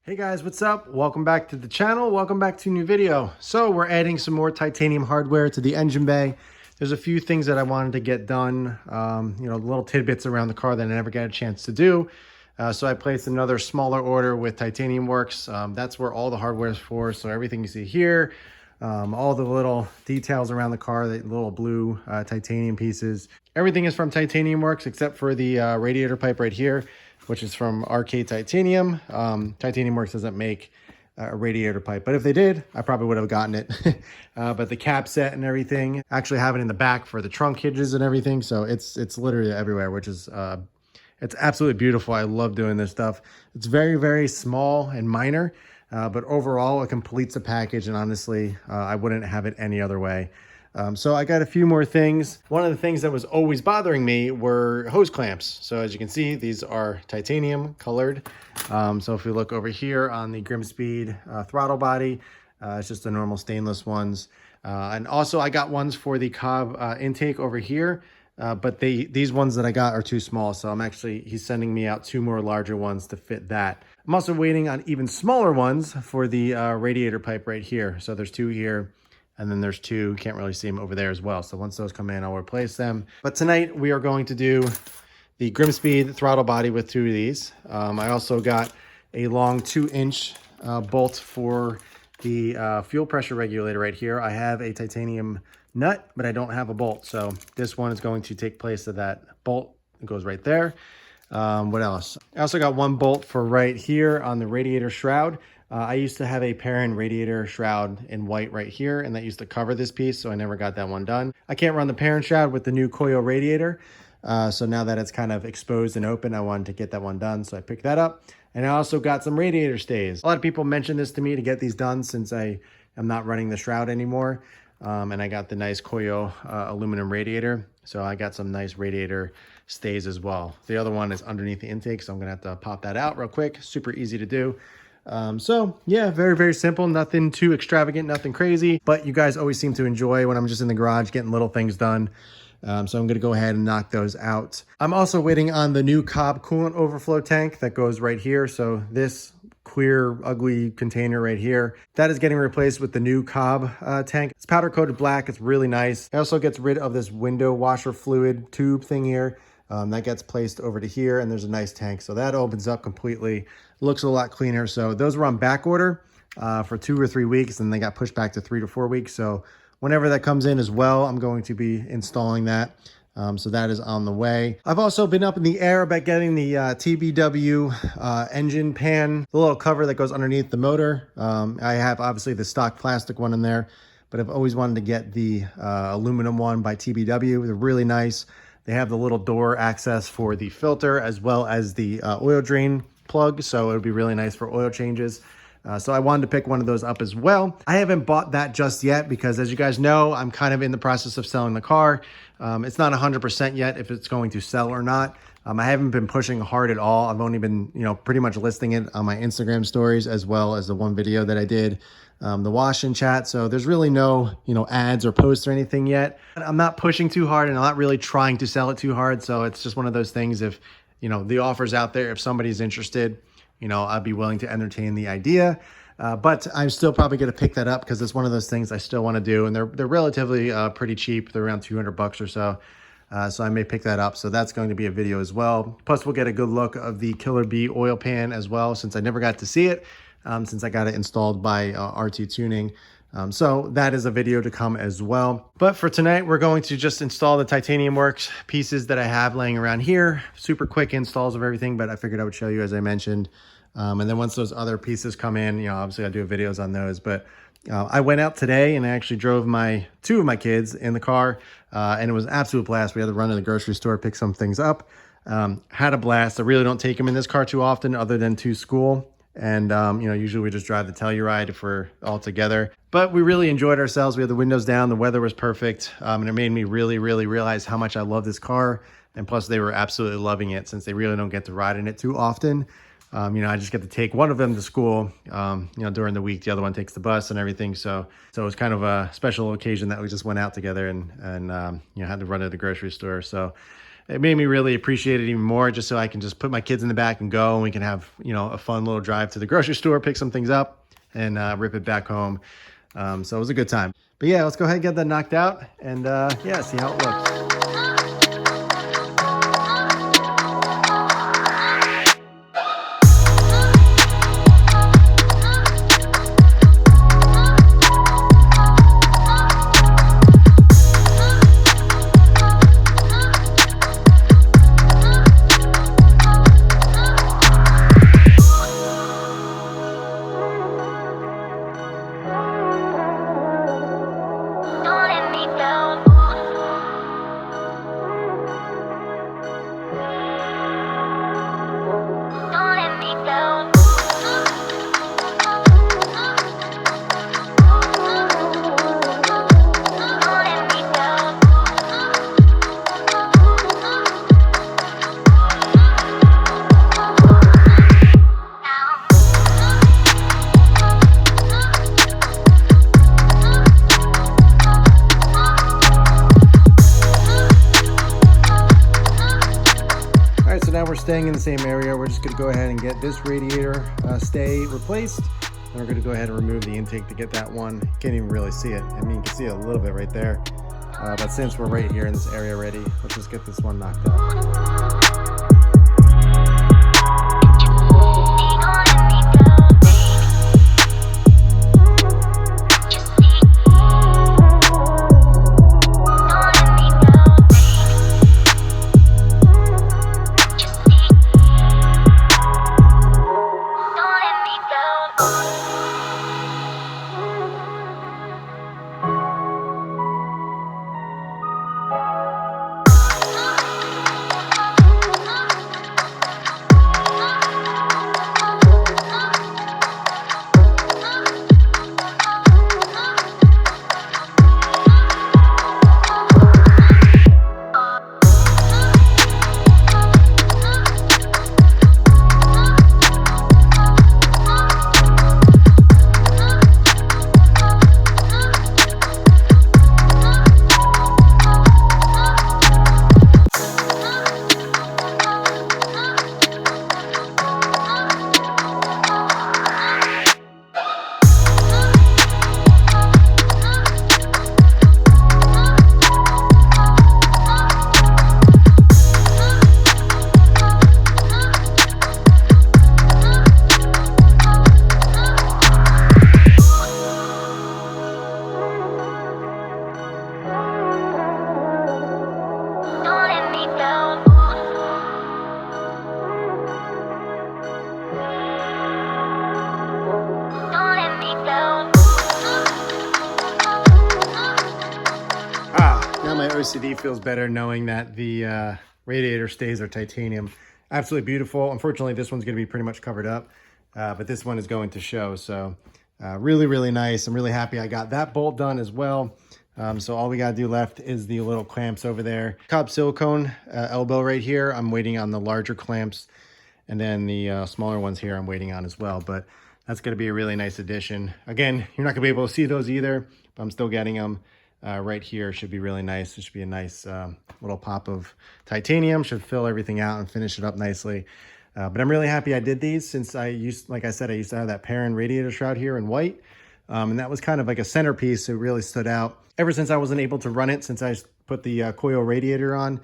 Hey guys, what's up? Welcome back to the channel. Welcome back to a new video. So we're adding some more titanium hardware to the engine bay. There's a few things that I wanted to get done, little tidbits around the car that I never got a chance to do. So I placed another smaller order with Titanium Works. That's where all the hardware is for. So everything you see here, all the little details around the car, the little blue titanium pieces. Everything is from Titanium Works except for the radiator pipe right here, which is from RK Titanium. Titanium Works doesn't make a radiator pipe, but if they did, I probably would have gotten it. But the cap set and everything, actually have it in the back for the trunk hinges and everything. So it's literally everywhere, which is, it's absolutely beautiful. I love doing this stuff. It's very, very small and minor, but overall it completes the package. And honestly, I wouldn't have it any other way. So I got a few more things. One of the things that was always bothering me were hose clamps. So as you can see, these are titanium colored. So if we look over here on the Grimspeed throttle body, it's just the normal stainless ones. And also I got ones for the Cobb intake over here, but these ones that I got are too small. So he's sending me out two more larger ones to fit that. I'm also waiting on even smaller ones for the radiator pipe right here. So there's two here. And then there's two, can't really see them over there as well. So once those come in, I'll replace them. But tonight we are going to do the Grimspeed throttle body with two of these. I also got a long 2-inch bolt for the fuel pressure regulator right here. I have a titanium nut, but I don't have a bolt. So this one is going to take place of that bolt. It goes right there. What else? I also got one bolt for right here on the radiator shroud. I used to have a Perrin radiator shroud in white right here, and that used to cover this piece, so I never got that one done. I can't run the Perrin shroud with the new Koyo radiator, so now that it's kind of exposed and open, I wanted to get that one done, so I picked that up. And I also got some radiator stays. A lot of people mentioned this to me to get these done since I am not running the shroud anymore, and I got the nice Koyo aluminum radiator, so I got some nice radiator stays as well. The other one is underneath the intake, so I'm gonna have to pop that out real quick. Super easy to do. So yeah, very, very simple, nothing too extravagant, nothing crazy, but you guys always seem to enjoy when I'm just in the garage getting little things done. So I'm going to go ahead and knock those out. I'm also waiting on the new Cobb coolant overflow tank that goes right here. So this clear, ugly container right here, that is getting replaced with the new Cobb tank. It's powder coated black. It's really nice. It also gets rid of this window washer fluid tube thing here. That gets placed over to here, and there's a nice tank. So that opens up completely. Looks a lot cleaner. So those were on back order for 2 or 3 weeks, and they got pushed back to 3 to 4 weeks. So whenever that comes in as well, I'm going to be installing that. So that is on the way. I've also been up in the air about getting the TBW engine pan, the little cover that goes underneath the motor. I have obviously the stock plastic one in there, but I've always wanted to get the aluminum one by TBW. They're really nice. They have the little door access for the filter as well as the oil drain plug. So it would be really nice for oil changes. So I wanted to pick one of those up as well. I haven't bought that just yet because, as you guys know, I'm kind of in the process of selling the car. It's not 100% yet if it's going to sell or not. I haven't been pushing hard at all. I've only been, pretty much listing it on my Instagram stories as well as the one video that I did, the wash and chat. So there's really no, ads or posts or anything yet. I'm not pushing too hard and I'm not really trying to sell it too hard. So it's just one of those things. If, the offer's out there, if somebody's interested, I'd be willing to entertain the idea. But I'm still probably going to pick that up because it's one of those things I still want to do. And they're relatively pretty cheap. They're around 200 bucks or so. So I may pick that up. So that's going to be a video as well. Plus we'll get a good look of the Killer Bee oil pan as well, since I never got to see it, since I got it installed by RT Tuning. So that is a video to come as well. But for tonight, we're going to just install the Titanium Works pieces that I have laying around here. Super quick installs of everything, but I figured I would show you, as I mentioned. And then once those other pieces come in, obviously I'll do videos on those. But I went out today and I actually drove two of my kids in the car, and it was an absolute blast. We had to run to the grocery store, pick some things up. Had a blast. I really don't take them in this car too often other than to school. And, usually we just drive the Telluride if we're all together. But we really enjoyed ourselves. We had the windows down. The weather was perfect. And it made me really, really realize how much I love this car. And plus, they were absolutely loving it since they really don't get to ride in it too often. I just get to take one of them to school, during the week. The other one takes the bus and everything. So it was kind of a special occasion that we just went out together and had to run to the grocery store. So it made me really appreciate it even more, just so I can just put my kids in the back and go, and we can have, you know, a fun little drive to the grocery store, pick some things up, and rip it back home. So it was a good time. But yeah, let's go ahead and get that knocked out and yeah, see how it looks. So now we're staying in the same area. We're just going to go ahead and get this radiator stay replaced. And we're going to go ahead and remove the intake to get that one. Can't even really see it. I mean, you can see it a little bit right there. But since we're right here in this area already, let's just get this one knocked out. Now my OCD feels better knowing that the radiator stays are titanium. Absolutely beautiful. Unfortunately, this one's going to be pretty much covered up, but this one is going to show. So really, really nice. I'm really happy I got that bolt done as well. So all we got to do left is the little clamps over there. Cobb silicone elbow right here. I'm waiting on the larger clamps, and then the smaller ones here I'm waiting on as well. But that's going to be a really nice addition. Again, you're not going to be able to see those either, but I'm still getting them. Right here should be really nice. It should be a nice little pop of titanium. Should fill everything out and finish it up nicely. But I'm really happy I did these, since like I said, I used to have that Perrin radiator shroud here in white. And that was kind of like a centerpiece. It really stood out. Ever since I wasn't able to run it, since I put the coil radiator on,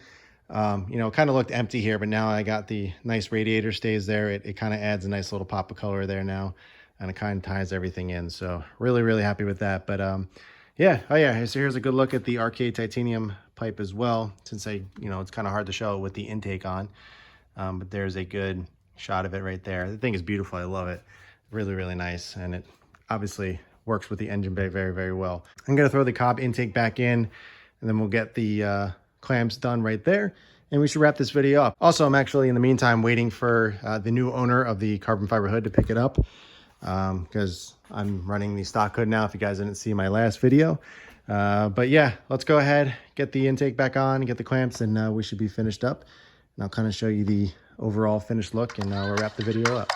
you know, it kind of looked empty here, but now I got the nice radiator stays there. It kind of adds a nice little pop of color there now, and it kind of ties everything in. So really, really happy with that. But yeah, oh yeah, so here's a good look at the arcade titanium pipe as well, since you know, it's kind of hard to show with the intake on. But there's a good shot of it right there. The thing is beautiful. I love it. Really, really nice. And it obviously works with the engine bay very, very well. I'm going to throw the Cobb intake back in, and then we'll get the clamps done right there, and we should wrap this video up. Also, I'm actually in the meantime waiting for the new owner of the carbon fiber hood to pick it up, because I'm running the stock hood now, if you guys didn't see my last video. But yeah, let's go ahead, get the intake back on, get the clamps, and we should be finished up. And I'll kind of show you the overall finished look, and we'll wrap the video up.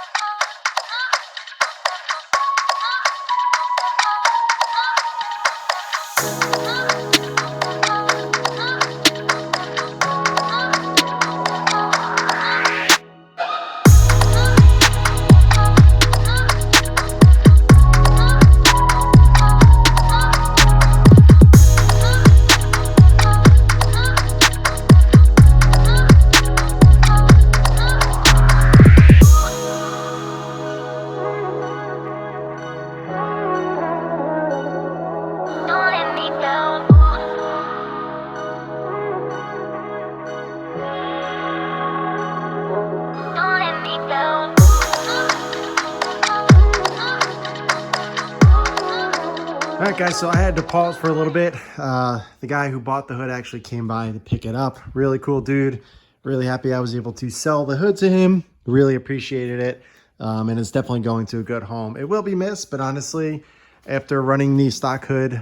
All right, guys, so I had to pause for a little bit. The guy who bought the hood actually came by to pick it up. Really cool dude. Really happy I was able to sell the hood to him. Really appreciated it. And it's definitely going to a good home. It will be missed, but honestly, after running the stock hood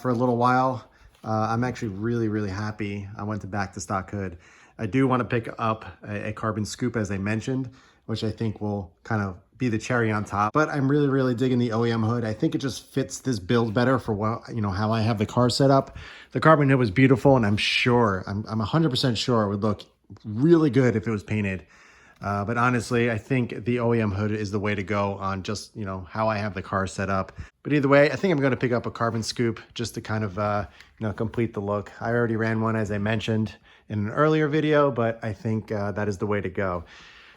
for a little while, I'm actually really happy I went back to stock hood. I do want to pick up a carbon scoop, as I mentioned, which I think will kind of be the cherry on top. But I'm really digging the OEM hood. I think it just fits this build better for what, how I have the car set up. The carbon hood was beautiful, and I'm 100% sure it would look really good if it was painted. But honestly, I think the OEM hood is the way to go on just, how I have the car set up. But either way, I think I'm going to pick up a carbon scoop just to kind of, complete the look. I already ran one, as I mentioned in an earlier video, but I think that is the way to go.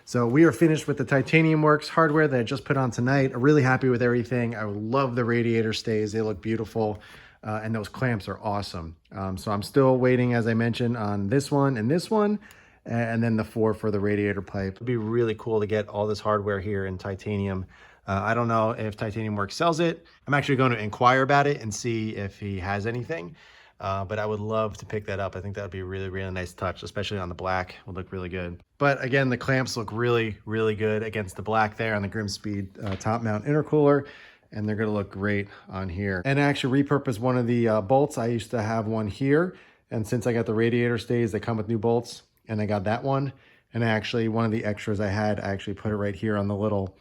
So we are finished with the Titanium Works hardware that I just put on tonight. I'm really happy with everything. I love the radiator stays. They look beautiful. And those clamps are awesome. So I'm still waiting, as I mentioned, on this one and this one. And then the 4 for the radiator pipe. It'd be really cool to get all this hardware here in titanium. I don't know if Titanium Works sells it. I'm actually going to inquire about it and see if he has anything. But I would love to pick that up. I think that would be a really nice touch, especially on the black. Would look really good. But again, the clamps look really good against the black there on the Grimspeed top mount intercooler. And they're going to look great on here. And I actually repurposed one of the bolts. I used to have one here. And since I got the radiator stays, they come with new bolts. And I got that one. And actually, one of the extras I had, I actually put it right here on the little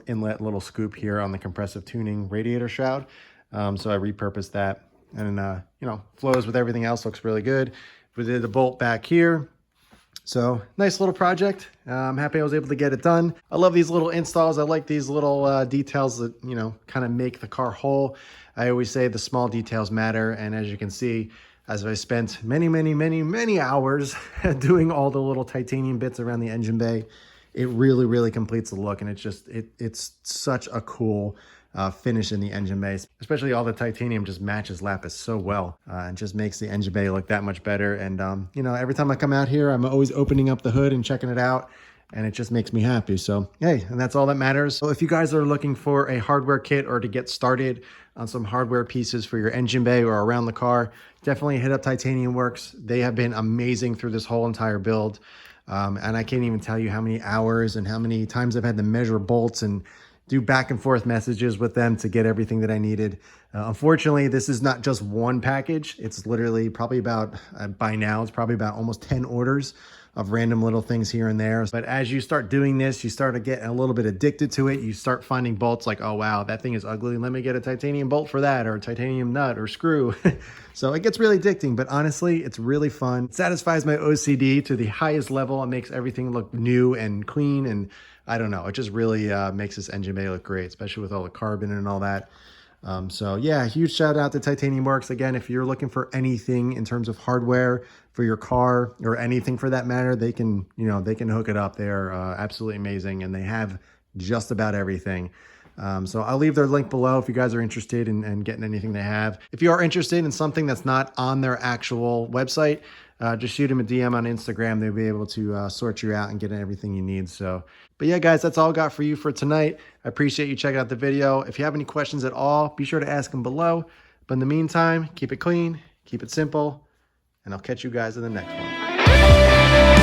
inlet, little scoop here on the compressive tuning radiator shroud. So I repurposed that. And, flows with everything else, looks really good. We did the bolt back here. So nice little project. I'm happy I was able to get it done. I love these little installs. I like these little details that, kind of make the car whole. I always say the small details matter. And as you can see, as I spent many hours doing all the little titanium bits around the engine bay, it really completes the look. And it's such a cool finish in the engine bay, especially all the titanium just matches Lapis so well and just makes the engine bay look that much better. And every time I come out here, I'm always opening up the hood and checking it out, and it just makes me happy. So hey, and that's all that matters. So if you guys are looking for a hardware kit or to get started on some hardware pieces for your engine bay or around the car, definitely hit up Titanium Works. They have been amazing through this whole entire build. And I can't even tell you how many hours and how many times I've had to measure bolts and do back and forth messages with them to get everything that I needed. Unfortunately, this is not just one package. It's literally probably about, by now, it's probably about almost 10 orders of random little things here and there. But as you start doing this, you start to get a little bit addicted to it. You start finding bolts like, oh wow, that thing is ugly. Let me get a titanium bolt for that, or a titanium nut or screw. So it gets really addicting, but honestly, it's really fun. It satisfies my OCD to the highest level. It makes everything look new and clean, and I don't know, it just really makes this engine bay look great, especially with all the carbon and all that. So yeah, huge shout out to Titanium Works. Again, if you're looking for anything in terms of hardware for your car or anything for that matter, they can, they can hook it up. They're absolutely amazing, and they have just about everything. So I'll leave their link below if you guys are interested in getting anything they have. If you are interested in something that's not on their actual website, just shoot them a DM on Instagram. They'll be able to sort you out and get everything you need. So, but yeah, guys, that's all I got for you for tonight. I appreciate you checking out the video. If you have any questions at all, be sure to ask them below. But in the meantime, keep it clean, keep it simple, and I'll catch you guys in the next one.